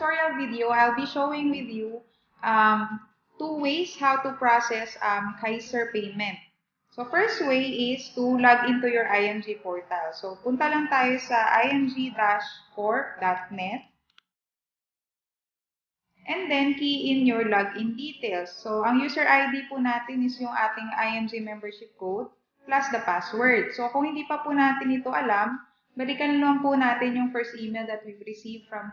tutorial video, I'll be showing with you two ways how to process Kaiser payment. So, first way is to log into your IMG portal. So, punta lang tayo sa img-corp.net and then key in your login details. So, ang user ID po natin is yung ating IMG membership code plus the password. So, kung hindi pa po natin ito alam, balikan lang po natin yung first email that we've received from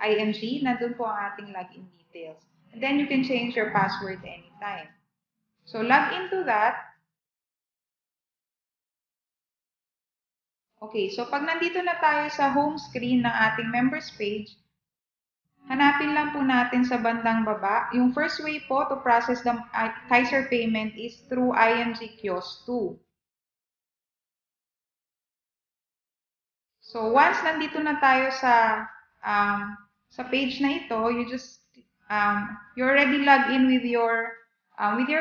IMG. Nandun po ang ating login details. And then you can change your password anytime. So, log into that. Okay, so pag nandito na tayo sa home screen ng ating members page, hanapin lang po natin sa bandang baba. Yung first way po to process the Kaiser payment is through IMG Kiosk 2. So, once nandito na tayo sa page na ito, you already logged in with your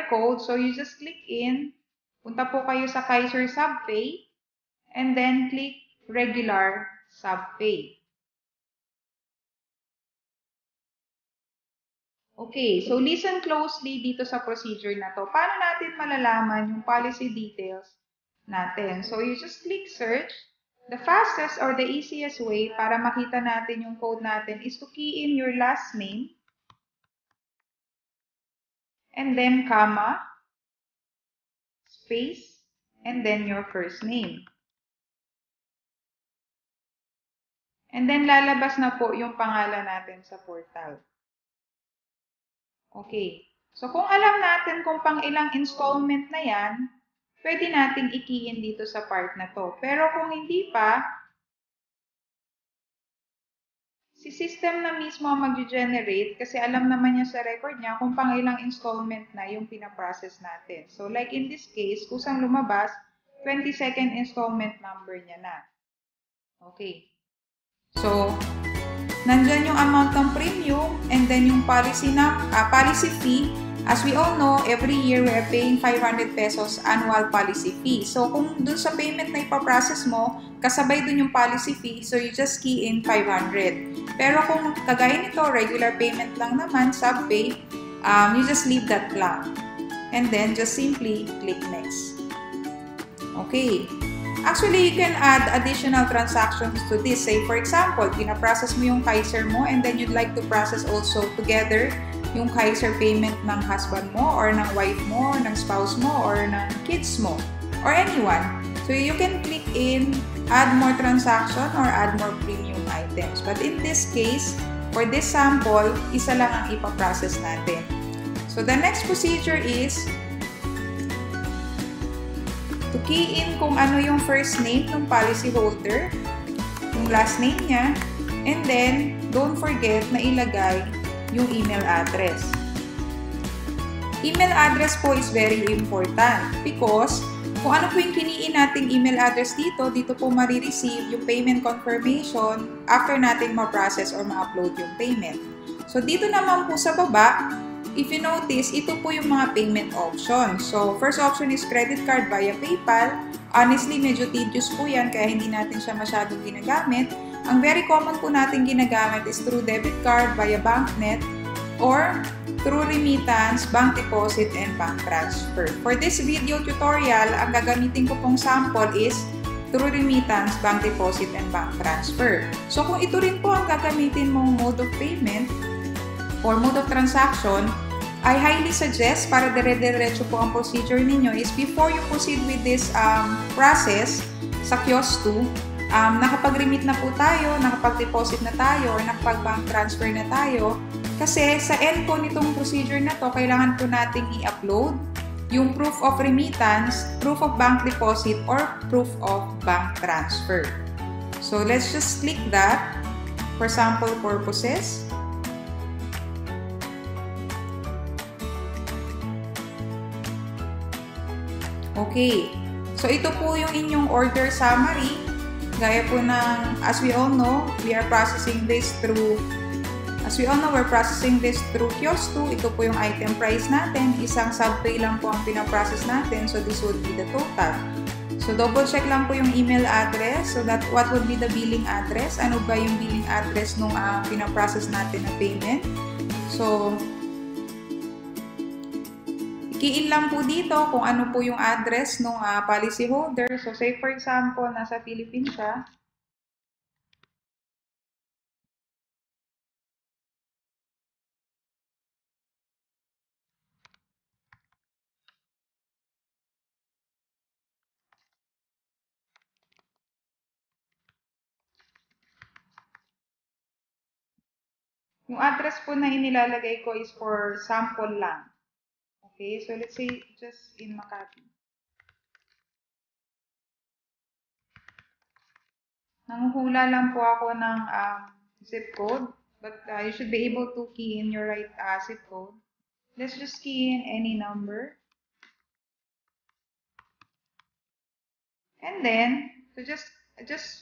code. So, you just click in, punta po kayo sa Kaiser Subpay, and then click Regular Subpay. Okay, so listen closely dito sa procedure na to. Paano natin malalaman yung policy details natin? So, you just click search. The fastest or the easiest way para makita natin yung code natin is to key in your last name and then comma, space, and then your first name. And then lalabas na po yung pangalan natin sa portal. Okay. So, kung alam natin kung pang ilang installment na yan, pwede nating i-key in dito sa part na to. Pero kung hindi pa, si system na mismo mag-generate kasi alam naman niya sa record niya kung pang ilang installment na yung pinaprocess natin. So, like in this case, kusang lumabas, 22nd installment number niya na. Okay. So, nandyan yung amount ng premium and then yung policy fee. As we all know, every year we are paying 500 pesos annual policy fee. So, kung dun sa payment na ipaprocess mo, kasabay dun yung policy fee, so you just key in 500. Pero kung kagaya nito, regular payment lang naman, subpay, you just leave that blank. And then, just simply click next. Okay. Actually, you can add additional transactions to this. Say, for example, pinaprocess mo yung Kaiser mo and then you'd like to process also together yung Kaiser payment ng husband mo or ng wife mo, or ng spouse mo, or ng kids mo, or anyone. So, you can click in, add more transaction, or add more premium items. But in this case, for this sample, isa lang ang ipaprocess natin. So, the next procedure is to key in kung ano yung first name ng policyholder, yung last name niya, and then, don't forget na ilagay yung email address. Email address po is very important because kung ano po yung kiniin nating email address dito po marireceive yung payment confirmation after nating ma-process or ma-upload yung payment. So, dito naman po sa baba, if you notice, ito po yung mga payment options. So, first option is credit card via PayPal. Honestly, medyo tedious po yan kaya hindi natin siya masyadong ginagamit. Ang very common po natin ginagamit is through debit card via BankNet or through remittance, bank deposit, and bank transfer. For this video tutorial, ang gagamitin ko pong sample is through remittance, bank deposit, and bank transfer. So, kung ito rin po ang gagamitin mong mode of payment or mode of transaction, I highly suggest para dire-diretso po ang procedure ninyo is before you proceed with this process sa Kiosk 2, nakapag-remit na po tayo, nakapag-deposit na tayo, or nakapag-bank transfer na tayo. Kasi sa end po nitong procedure na to, kailangan po nating i-upload yung proof of remittance, proof of bank deposit, or proof of bank transfer. So, let's just click that for sample purposes. Okay. So, ito po yung inyong order summary. Gaya po ng, as we all know, we're processing this through Kiosk 2. Ito po yung item price natin. Isang subpay lang po ang pinaprocess natin. So, this would be the total. So, double check lang po yung email address. So, what would be the billing address? Ano ba yung billing address nung pinaprocess natin na payment? So, i-key in lang po dito kung ano po yung address nung policy holder. So, say for example, nasa Philippines siya. Yung address po na inilalagay ko is for sample lang. Okay, so let's say just in Makati. Nanguhula lang po ako ng zip code, but you should be able to key in your right zip code. Let's just key in any number. And then, so just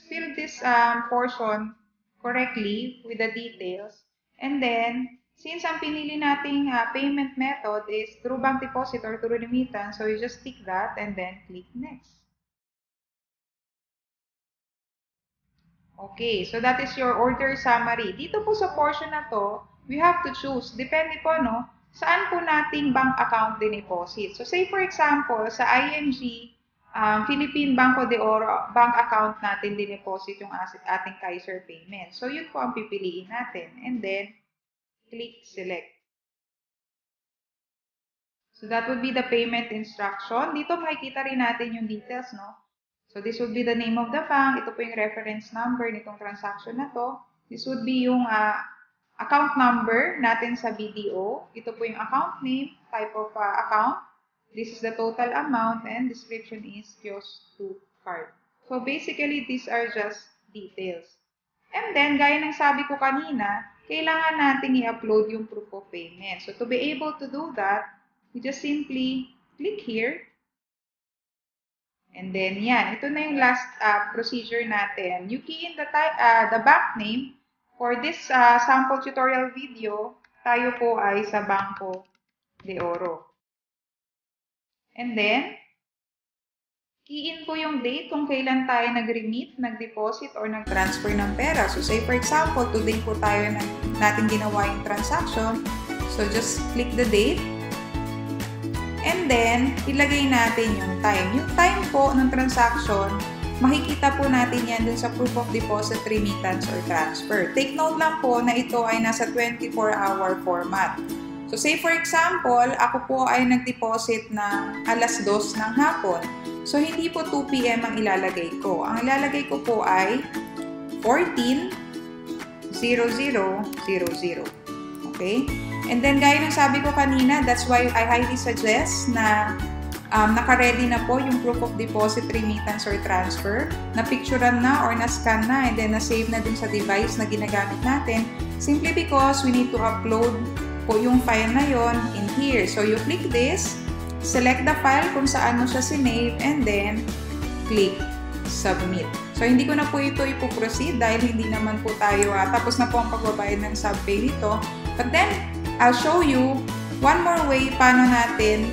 fill this portion correctly with the details. And then, since ang pinili nating payment method is through bank deposit or through remittance, so you just tick that and then click next. Okay, so that is your order summary. Dito po sa portion na to, we have to choose, depende po, no, saan po nating bank account dineposit. So say for example, sa ING, Philippine Banco de Oro bank account natin dineposit yung ating Kaiser payment. So yun po ang pipiliin natin. And then, click select. So that would be the payment instruction. Dito makikita rin natin yung details, no? So this would be the name of the bank. Ito po yung reference number nitong transaction na to. This would be yung account number natin sa BDO. Ito po yung account name, type of account. This is the total amount and description is kiosk to card. So basically, these are just details. And then, gaya ng sabi ko kanina, kailangan natin i-upload yung proof of payment. So to be able to do that, you just simply click here. And then, yan. Ito na yung last procedure natin. You key in the bank name. For this sample tutorial video, tayo po ay sa Banco de Oro. And then, key in po yung date kung kailan tayo nag-remit, nag-deposit, or nag-transfer ng pera. So, say for example, today po tayo natin ginawa yung transaction. So, just click the date. And then, ilagay natin yung time. Yung time po ng transaction, makikita po natin yan dun sa proof of deposit, remittance, or transfer. Take note lang po na ito ay nasa 24-hour format. So, say for example, ako po ay nag-deposit ng alas 2 ng hapon. So, hindi po 2 p.m. ang ilalagay ko. Ang ilalagay ko po ay 14:00:00. Okay? And then, gaya ng sabi ko kanina, that's why I highly suggest na naka-ready na po yung proof of deposit, remittance, or transfer. Na-picturean na or na-scan na and then na-save na dun sa device na ginagamit natin. Simply because we need to upload po yung file na yon in here. So, you click this, select the file kung saan mo siya sinave, and then click submit. So, hindi ko na po ito ipoproceed dahil hindi naman po tayo, tapos na po ang pagbabayad ng subpay nito. But then, I'll show you one more way paano natin,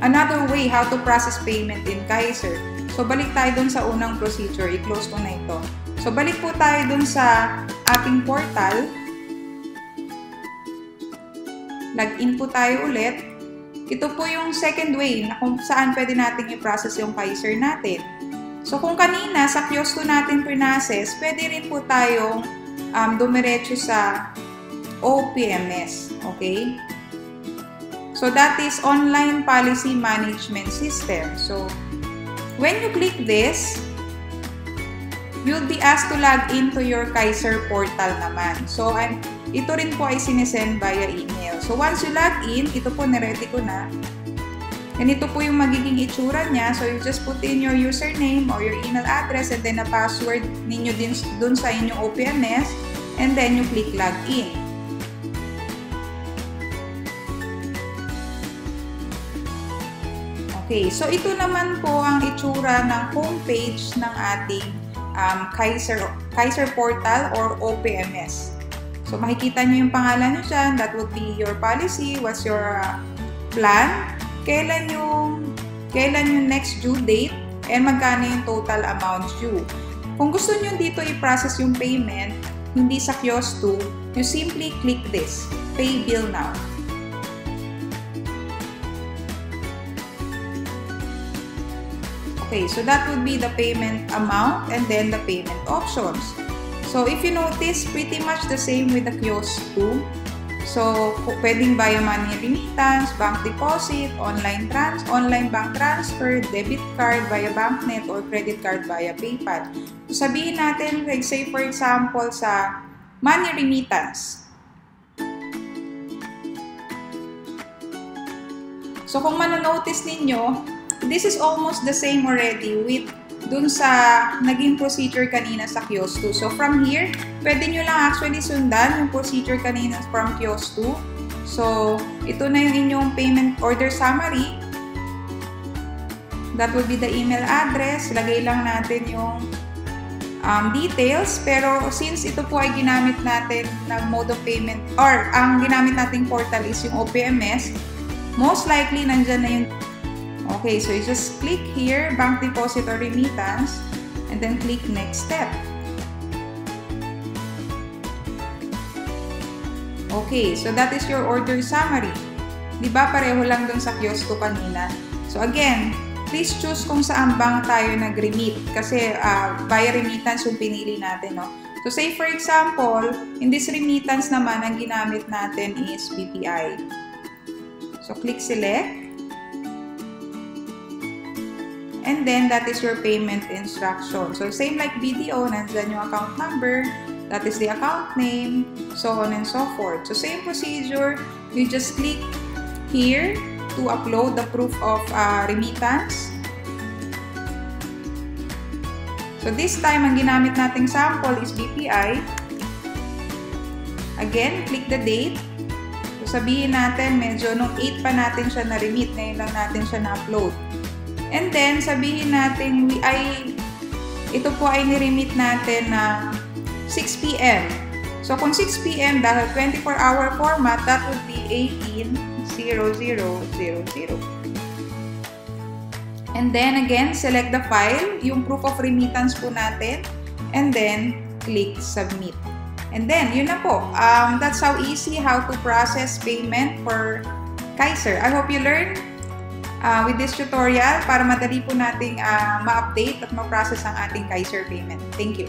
another way how to process payment in Kaiser. So, balik tayo dun sa unang procedure. I-close ko na ito. So, balik po tayo dun sa ating portal. Log-in po tayo ulit. Ito po yung second way na kung saan pwede natin i-process yung Kaiser natin. So, kung kanina sa kiosk natin process, pwede rin po tayong dumiretso sa OPMS. Okay? So, that is Online Policy Management System. So, when you click this, you'll be asked to log into your Kaiser portal naman. So, ito rin po ay sinesend via email. So, once you log in, ito po niready ko na. Ganito po yung magiging itsura niya. So, you just put in your username or your email address and then a password ninyo din dun sa inyong OPMS and then you click login. Okay, so ito naman po ang itsura ng homepage ng ating Kaiser portal or OPMS. So, makikita nyo yung pangalan nyo dyan. That would be your policy, what's your plan, kailan yung kailan yung next due date, and magkano yung total amount due. Kung gusto nyo dito i-process yung payment, hindi sa Kiosk 2, you simply click this, Pay Bill Now. Okay, so that would be the payment amount and then the payment options. So if you notice, pretty much the same with the Kiosk 2. So pwedeng via money remittance, bank deposit, online bank transfer, debit card via BancNet, or credit card via PayPal. So sabihin natin, like say for example sa money remittance. So kung manonotice ninyo, this is almost the same already with dun sa naging procedure kanina sa Kiosk 2. So from here, pwede nyo lang actually sundan yung procedure kanina from Kiosk 2. So ito na yung inyong payment order summary. That will be the email address. Lagay lang natin yung details. Pero since ito po ay ginamit natin na mode of payment, or ang ginamit nating portal is yung OPMS, most likely nandyan na yung okay, so you just click here, bank deposit or remittance, and then click next step. Okay, so that is your order summary. Diba pareho lang dun sa Kiosk 2 kanina? So again, please choose kung saan bank tayo nag-remit kasi via remittance yung pinili natin, no? So say for example, in this remittance naman, ang ginamit natin is BPI. So click select. And then, that is your payment instruction. So, same like BDO, nandyan yung account number, that is the account name, so on and so forth. So, same procedure, you just click here to upload the proof of remittance. So, this time, ang ginamit nating sample is BPI. Again, click the date. So, sabihin natin, medyo nung 8 pa natin siya na-remit, ngayon lang natin siya na-upload. And then, sabihin natin, ito po ay niremit natin na 6 p.m. So, kung 6 p.m. dahil 24-hour format, that would be 18:00:00. And then, again, select the file, yung proof of remittance po natin, and then, click submit. And then, yun na po. That's how easy how to process payment for Kaiser. I hope you learned with this tutorial para madali po nating ma-update at ma-process ang ating Kaiser payment. Thank you.